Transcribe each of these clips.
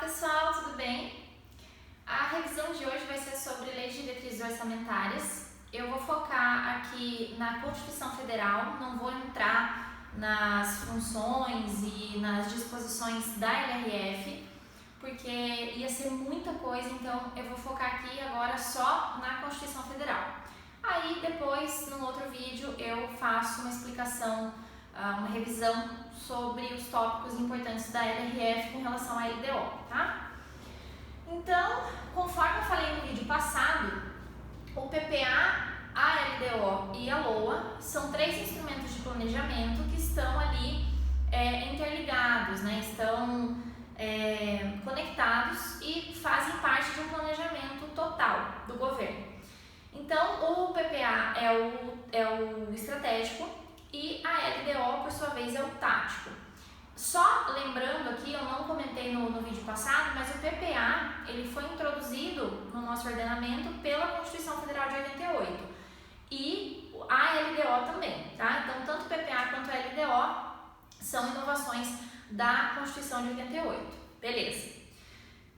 pessoal, tudo bem? A revisão de hoje vai ser sobre leis de diretrizes orçamentárias. Eu vou focar aqui na Constituição Federal, não vou entrar nas funções e nas disposições da LRF, porque ia ser muita coisa, então eu vou focar aqui agora só na Constituição Federal. Aí depois, num outro vídeo, eu faço uma explicação, uma revisão sobre os tópicos importantes da LRF com relação à LDO, tá? Então, conforme eu falei no vídeo passado, o PPA, a LDO e a LOA são três instrumentos de planejamento que estão ali interligados, né? Estão conectados e fazem parte de um planejamento total do governo. Então, o PPA é o estratégico e a LDO, por sua vez, é o tático. Só lembrando aqui, eu não comentei no vídeo passado, mas o PPA ele foi introduzido no nosso ordenamento pela Constituição Federal de 88 e a LDO também, tá? Então, tanto o PPA quanto a LDO são inovações da Constituição de 88, beleza?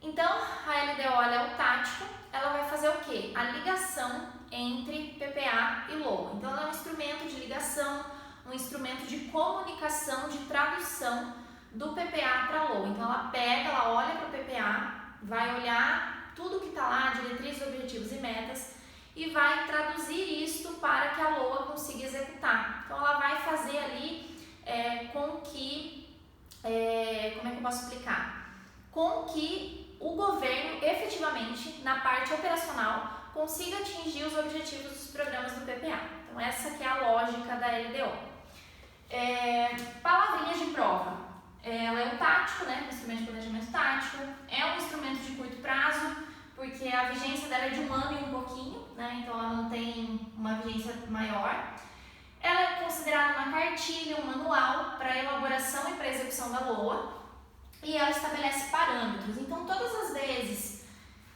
Então, a LDO ela é o tático, ela vai fazer o quê? A ligação entre PPA e LOA. Então, ela é um instrumento de ligação, um instrumento de comunicação, de tradução do PPA para a LOA. Então, ela pega, ela olha para o PPA, vai olhar tudo que está lá, diretrizes, objetivos e metas, e vai traduzir isto para que a LOA consiga executar. Então, ela vai fazer ali com que, como é que eu posso explicar? Com que o governo, efetivamente, na parte operacional, consiga atingir os objetivos dos programas do PPA. Então, essa que é a lógica da LDO. Palavrinhas de prova. Ela é o tático, né? Um instrumento de planejamento tático. É um instrumento de curto prazo, porque a vigência dela é de 1 ano e um pouquinho, né? Então, ela não tem uma vigência maior. Ela é considerada uma cartilha, um manual para elaboração e para execução da LOA. E ela estabelece parâmetros. Então, todas as vezes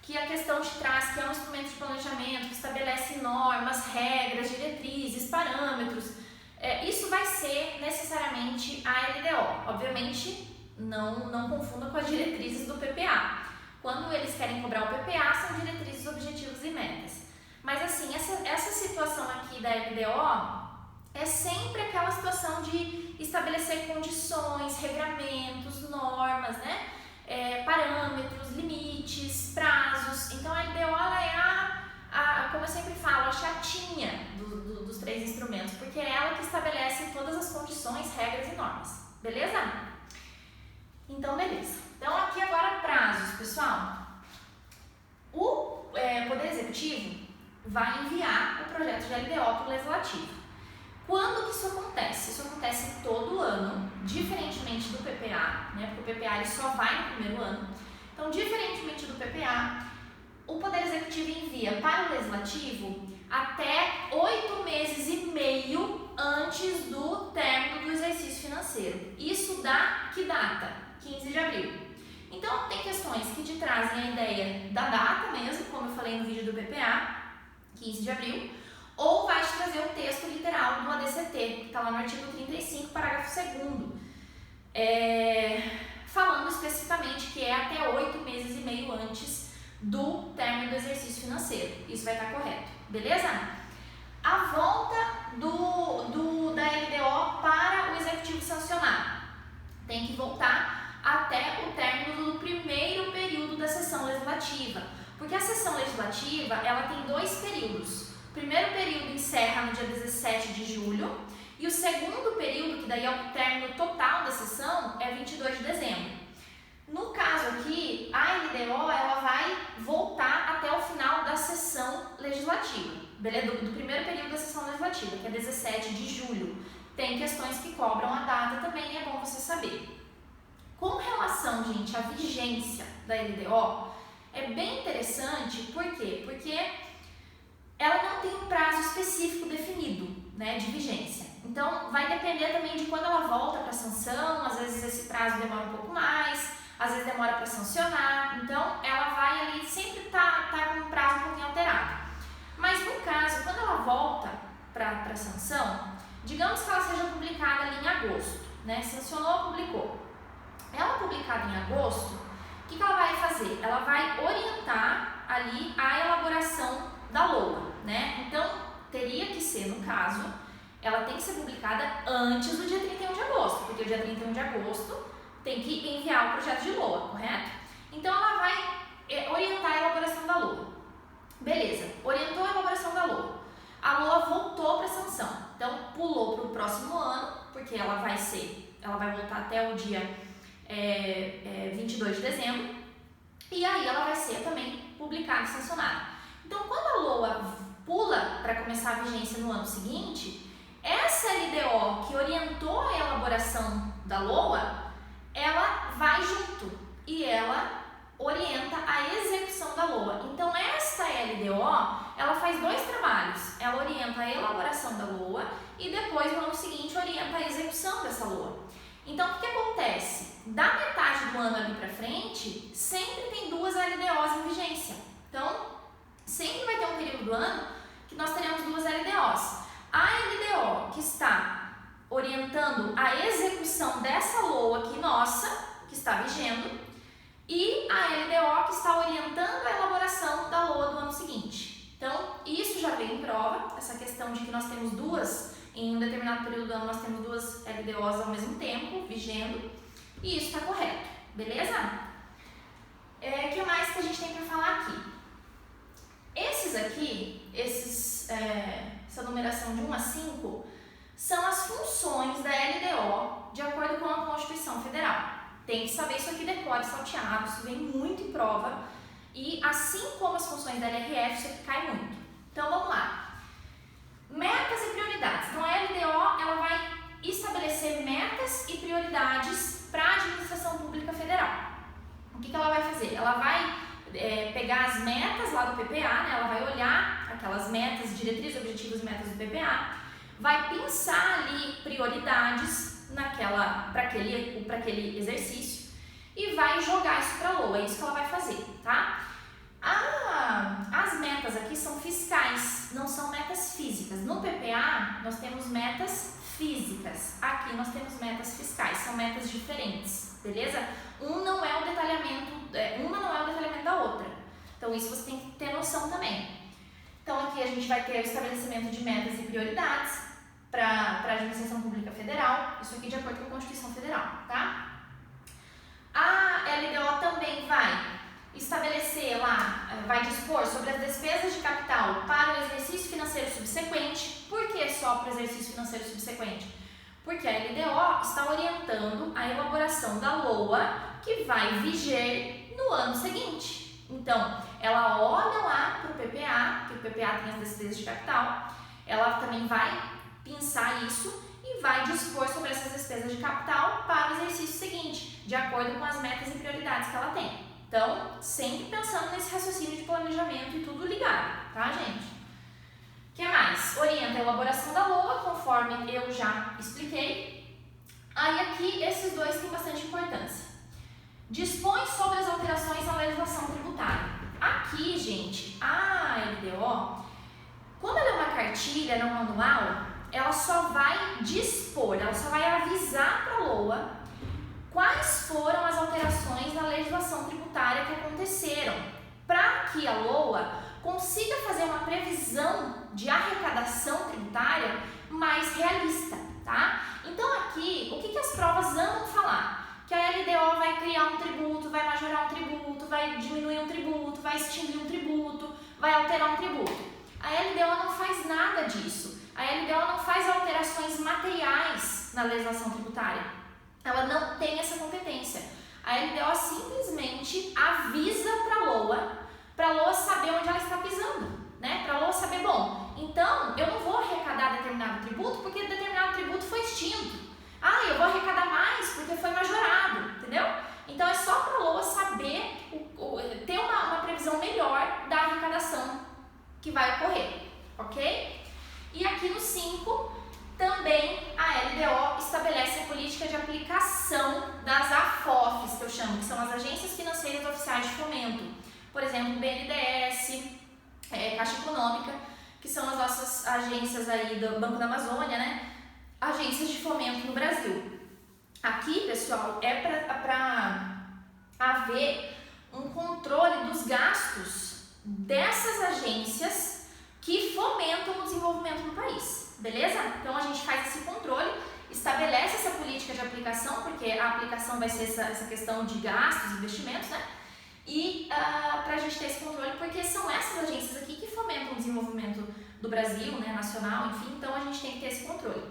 que a questão te traz que é um instrumento de planejamento, que estabelece normas, regras, diretrizes, parâmetros, isso vai ser necessariamente a LDO. Obviamente, não confunda com as diretrizes do PPA. Quando eles querem cobrar o PPA, são diretrizes, objetivos e metas. Mas assim, essa situação aqui da LDO é sempre aquela situação de estabelecer condições, regramentos, normas, né? Parâmetros, limites, prazos. Então a LDO ela é como eu sempre falo, a chatinha dos três instrumentos, porque é ela que estabelece todas as condições, regras e normas. Beleza? Então, beleza. Então aqui agora prazos, pessoal. O Poder Executivo vai enviar o projeto de LDO para o Legislativo. Quando que isso acontece? Isso acontece todo ano, diferentemente do PPA, né? Porque o PPA ele só vai no primeiro ano. Então, diferentemente do PPA, o Poder Executivo envia para o Legislativo até 8 meses e meio antes do término do exercício financeiro. Isso dá que data? 15 de abril. Então, tem questões que te trazem a ideia da data mesmo, como eu falei no vídeo do PPA, 15 de abril, ou vai te trazer o texto literal do ADCT, que está lá no artigo 35, parágrafo 2º, falando especificamente que é até 8 meses e meio antes do término do exercício financeiro. Isso vai estar correto, beleza? A volta da LDO para o Executivo sancionar tem que voltar até o término do primeiro período da sessão legislativa, porque a sessão legislativa ela tem 2 períodos. O primeiro período encerra no dia 17 de julho e o segundo período, que daí é o término total da sessão, é 22 de dezembro. No caso aqui, a LDO ela vai voltar até o final da sessão legislativa, beleza? Do primeiro período da sessão legislativa, que é 17 de julho. Tem questões que cobram a data também e é bom você saber. Com relação, gente, à vigência da LDO, é bem interessante, por quê? Porque ela não tem um prazo específico definido, né, de vigência. Então, vai depender também de quando ela volta para a sanção, às vezes esse prazo demora um pouco mais, às vezes demora para sancionar, então ela vai ali, sempre tá com um prazo um pouquinho alterado. Mas no caso, quando ela volta para a sanção, digamos que ela seja publicada ali em agosto, né, sancionou, publicou. Ela publicada em agosto, o que ela vai fazer? Ela vai orientar ali a elaboração da LOA, né? Então, teria que ser, no caso, ela tem que ser publicada antes do dia 31 de agosto, porque o dia 31 de agosto tem que enviar o projeto de LOA, correto? Então, ela vai orientar a elaboração da LOA. Beleza, orientou a elaboração da LOA. A LOA voltou para a sanção, então pulou para o próximo ano, porque ela vai voltar até o dia 22 de dezembro, e aí ela vai ser também publicada e sancionada. Então, quando a LOA pula para começar a vigência no ano seguinte, essa LDO que orientou a elaboração da LOA, ela vai junto e ela orienta a execução da LOA. Então, esta LDO, ela faz dois trabalhos. Ela orienta a elaboração da LOA e depois, no ano seguinte, orienta a execução dessa LOA. Então, o que acontece? Da metade do ano ali para frente, sempre tem duas LDOs em vigência. Então, sempre vai ter um período do ano que nós teremos duas LDOs. A LDO que está orientando a execução dessa LOA aqui nossa, que está vigendo, e a LDO que está orientando a elaboração da LOA do ano seguinte. Então, isso já veio em prova, essa questão de que nós temos em um determinado período do ano, nós temos duas LDOs ao mesmo tempo, vigendo, e isso está correto, beleza? O que mais que a gente tem para falar aqui? Essa numeração de 1 a 5, são as funções da LDO de acordo com a Constituição Federal. Tem que saber isso aqui decora, salteado, isso vem muito em prova. E assim como as funções da LRF, isso aqui cai muito. Então, vamos lá. Metas e prioridades. Então, a LDO ela vai estabelecer metas e prioridades para a administração pública federal. O que ela vai fazer? Ela vai pegar as metas lá do PPA, né? Ela vai olhar aquelas metas, diretrizes, objetivos e metas do PPA, vai pensar ali prioridades para aquele exercício e vai jogar isso para a LOA, é isso que ela vai fazer, tá? As metas aqui são fiscais, não são metas físicas. No PPA, nós temos metas físicas, aqui nós temos metas fiscais, são metas diferentes, beleza? Uma não é o detalhamento da outra, então isso você tem que ter noção também. Então aqui a gente vai ter o estabelecimento de metas e prioridades para a administração pública federal, isso aqui de acordo com a Constituição Federal, tá? A LDO também vai estabelecer lá, vai dispor sobre as despesas de capital para o exercício financeiro subsequente. Por que só para o exercício financeiro subsequente? Porque a LDO está orientando a elaboração da LOA que vai viger no ano seguinte. Então, ela olha lá para o PPA, que o PPA tem as despesas de capital, ela também vai pensar isso e vai dispor sobre essas despesas de capital para o exercício seguinte, de acordo com as metas e prioridades que ela tem. Então, sempre pensando nesse raciocínio de planejamento e tudo ligado, tá, gente? O que mais? Orienta a elaboração da LOA, conforme eu já expliquei. Aí aqui, esses dois têm bastante importância. Dispõe sobre as alterações na legislação tributária. Aqui, gente, a LDO, quando ela é uma cartilha, não manual, ela só vai dispor, ela só vai avisar para a LOA quais foram as alterações na legislação tributária que aconteceram, para que a LOA consiga fazer uma previsão de arrecadação tributária mais realista, tá? Então aqui, o que as provas amam falar? Que a LDO vai criar um tributo, vai majorar um tributo, vai diminuir um tributo, vai extinguir um tributo, vai alterar um tributo. A LDO não faz nada disso. A LDO não faz alterações materiais na legislação tributária. Ela não tem essa competência. A LDO simplesmente avisa para a LOA saber onde ela está pisando, né? Para a LOA saber, bom, então eu não vou arrecadar determinado tributo porque determinado tributo foi extinto. Eu vou arrecadar mais porque foi majorado, entendeu? Então é só para a LOA saber, ter uma previsão melhor da arrecadação que vai ocorrer, ok? E aqui no 5, também a LDO estabelece a política de aplicação das AFOFs, que eu chamo, que são as Agências Financeiras Oficiais de Fomento. Por exemplo, BNDES, Caixa Econômica, que são as nossas agências aí do Banco da Amazônia, né? Agências de fomento no Brasil. Aqui, pessoal, é para haver beleza? Então a gente faz esse controle, estabelece essa política de aplicação, porque a aplicação vai ser essa questão de gastos, investimentos, né? E para a gente ter esse controle, porque são essas agências aqui que fomentam o desenvolvimento do Brasil, né, nacional, enfim, então a gente tem que ter esse controle.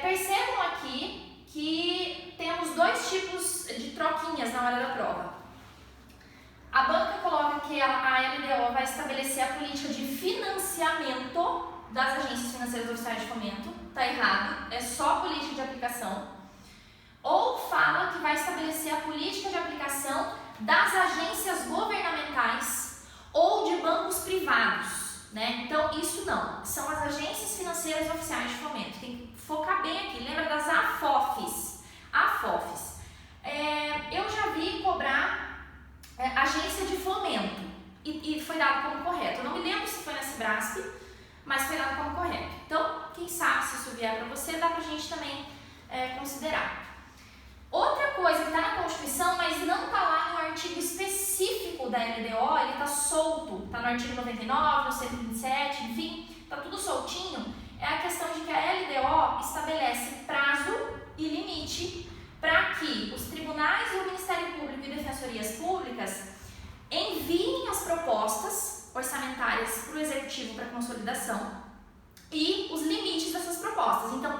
Percebam aqui que temos dois tipos de troquinhas na hora da prova. A banca coloca que a LDO vai estabelecer a política de financiamento das agências financeiras oficiais de fomento. Tá errado, é só política de aplicação. Ou fala que vai estabelecer a política de aplicação das agências governamentais ou de bancos privados, né? Então isso não, são as agências financeiras oficiais de fomento. Tem que focar bem aqui, lembra das AFOFs. AFOFs. Eu já vi cobrar agência de fomento e foi dado como correto. Eu não me lembro se foi na Sebrasp, mas foi dado como correto. Então, quem sabe se isso vier para você, dá pra gente também considerar. Outra coisa que está na Constituição, mas não está lá no artigo específico da LDO, ele está solto, está no artigo 99, no 127, enfim, está tudo soltinho, é a questão de que a LDO estabelece prazo e limite para que os tribunais e o Ministério Público e defensorias públicas enviem as propostas orçamentárias para o Executivo para consolidação e os limites dessas propostas. Então,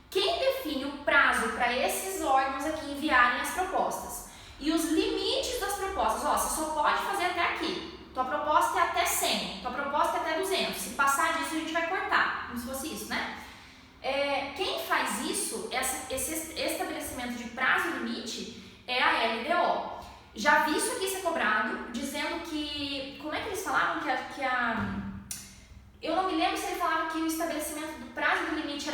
quem define o prazo para esses órgãos aqui enviarem as propostas e os limites das propostas, você só pode fazer até aqui, tua proposta é até 100, tua proposta é até 200, se passar disso a gente vai cortar, como se fosse isso, né? Quem faz isso, esse estabelecimento de prazo e limite, é a LDO. Já vi isso aqui ser cobrado, dizendo que, como é que eles falavam eu não me lembro se ele falava que o estabelecimento do prazo e do limite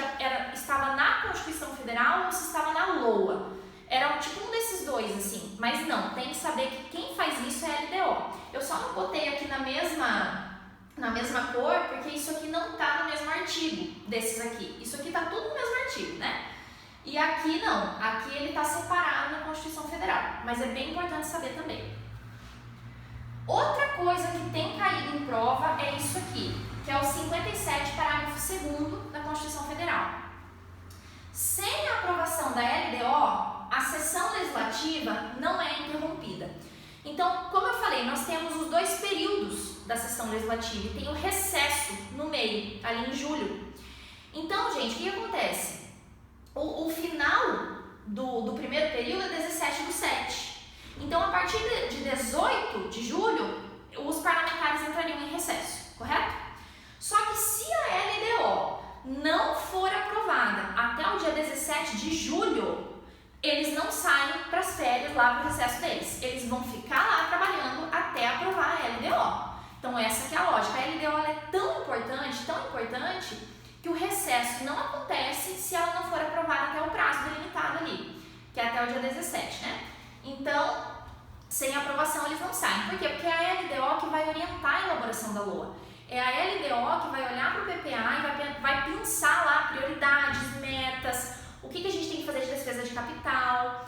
estava na Constituição Federal ou se estava na LOA. Era tipo um desses dois, assim. Mas não, tem que saber que quem faz isso é a LDO. Eu só não botei aqui na mesma cor, porque isso aqui não está no mesmo artigo desses aqui. Isso aqui está tudo no mesmo artigo, né? E aqui não. Aqui ele está separado na Constituição Federal. Mas é bem importante saber também. Outra coisa que tem caído em prova é isso aqui, que é o 57, parágrafo 2º da Constituição Federal. Sem a aprovação da LDO, a sessão legislativa não é interrompida. Então, como eu falei, nós temos os dois períodos da sessão legislativa e tem o recesso no meio, ali em julho. Então, gente, o que acontece? O final do primeiro período é 17/7. Então, a partir de 18 de julho, os parlamentares entrariam em recesso, correto? Só que se a LDO não for aprovada até o dia 17 de julho, eles não saem para as férias lá para o recesso deles. Eles vão ficar lá trabalhando até aprovar a LDO. Então essa que é a lógica. A LDO ela é tão importante, que o recesso não acontece se ela não for aprovada até o prazo delimitado ali, que é até o dia 17, né? Então, sem aprovação eles não saem. Por quê? Porque é a LDO que vai orientar a elaboração da LOA. É a LDO que vai olhar para o PPA e vai pensar lá prioridades, metas, o que a gente tem que fazer de despesa de capital,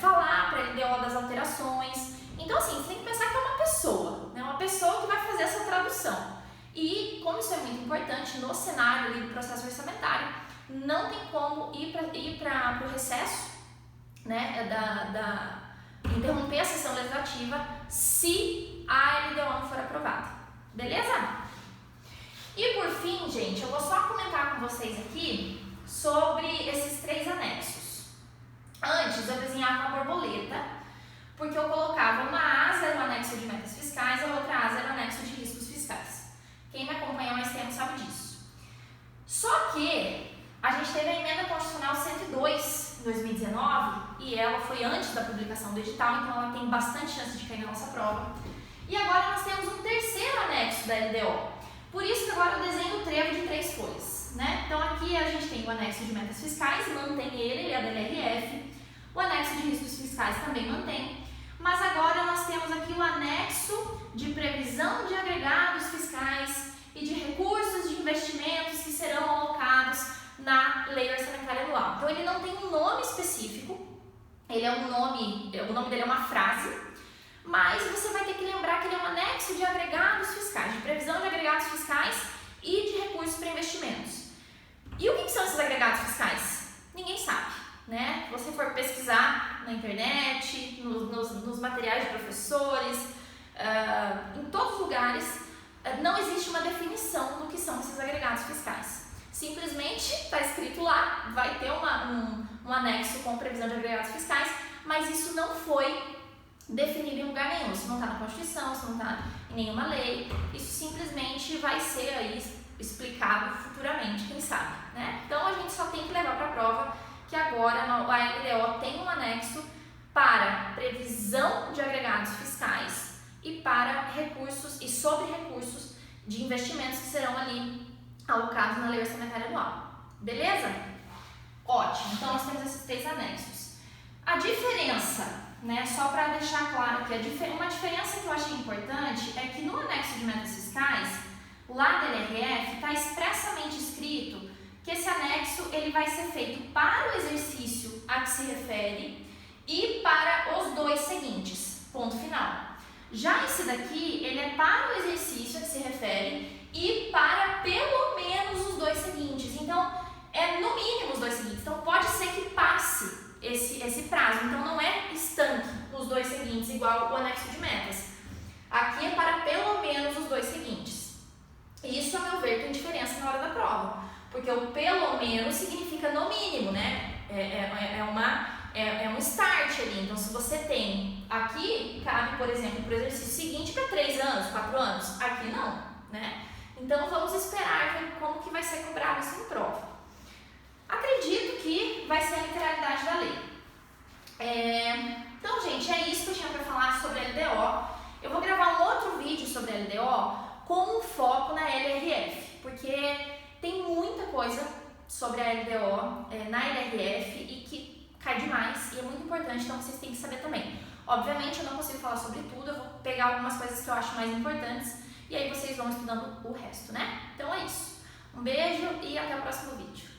falar para a LDO das alterações. Então, assim, você tem que pensar que é uma pessoa, né? Uma pessoa que vai fazer essa tradução. E, como isso é muito importante no cenário ali do processo orçamentário, não tem como ir para o recesso, né, interromper a sessão legislativa se a LDO não for aprovada. Beleza? E por fim, gente, eu vou só comentar com vocês aqui sobre esses 3 anexos. Antes eu desenhava uma borboleta, porque eu colocava uma asa era o anexo de metas fiscais, a outra asa era o anexo de riscos fiscais. Quem me acompanha há mais tempo sabe disso. Só que a gente teve a emenda constitucional 102 em 2019 e ela foi antes da publicação do edital, então ela tem bastante chance de cair na nossa prova. E agora nós temos um terceiro anexo da LDO. Por isso que agora eu desenho o trevo de 3 folhas, né? Então aqui a gente tem o anexo de metas fiscais, mantém ele é a DLRF. O anexo de riscos fiscais também mantém. Mas agora nós temos aqui o anexo de previsão de agregados fiscais e de recursos de investimentos que serão alocados na Lei Orçamentária Anual. Então ele não tem um nome específico, ele é o nome dele é uma frase, mas você vai ter que lembrar que ele é um anexo de agregados fiscais, de previsão de agregados fiscais e de recursos para investimentos. E o que são esses agregados fiscais? Ninguém sabe, né? Se você for pesquisar na internet, nos materiais de professores, em todos os lugares, não existe uma definição do que são esses agregados fiscais. Simplesmente está escrito lá, vai ter um anexo com previsão de agregados fiscais, mas isso não foi definido em lugar nenhum. Isso não está na Constituição, isso não está em nenhuma lei, isso simplesmente vai ser aí explicado futuramente, quem sabe, né? Então a gente só tem que levar para a prova que agora a LDO tem um anexo para previsão de agregados fiscais e para recursos e sobre recursos de investimentos que serão ali alocados na lei orçamentária anual. Beleza? Ótimo, então nós temos esses 3 anexos. A diferença, né, só para deixar claro que uma diferença que eu achei importante é que no anexo de metas fiscais, lá da LRF, está expressamente escrito que esse anexo ele vai ser feito para o exercício a que se refere e para os 2 seguintes, ponto final. Já esse daqui, ele é para o exercício a que se refere e para pelo menos os 2 seguintes. Então, é no mínimo os 2 seguintes. Então, pode ser que passe esse prazo. Então, não é estanque os 2 seguintes, igual o anexo de metas. Aqui é para pelo menos os 2 seguintes. Isso, a meu ver, tem diferença na hora da prova. Porque o pelo menos significa no mínimo, né? É um start ali. Então, se você tem aqui, cabe, por exemplo, para o exercício seguinte para 3 anos, 4 anos. Aqui não, né? Então, vamos esperar ver como que vai ser cobrado isso em prova. Acredito que vai ser a literalidade da lei. Então, gente, é isso que eu tinha para falar sobre a LDO. Eu vou gravar um outro vídeo sobre a LDO com um foco na LRF, porque tem muita coisa sobre a LDO na LRF e que cai demais e é muito importante, então vocês têm que saber também. Obviamente, eu não consigo falar sobre tudo, eu vou pegar algumas coisas que eu acho mais importantes e aí vocês vão estudando o resto, né? Então é isso. Um beijo e até o próximo vídeo.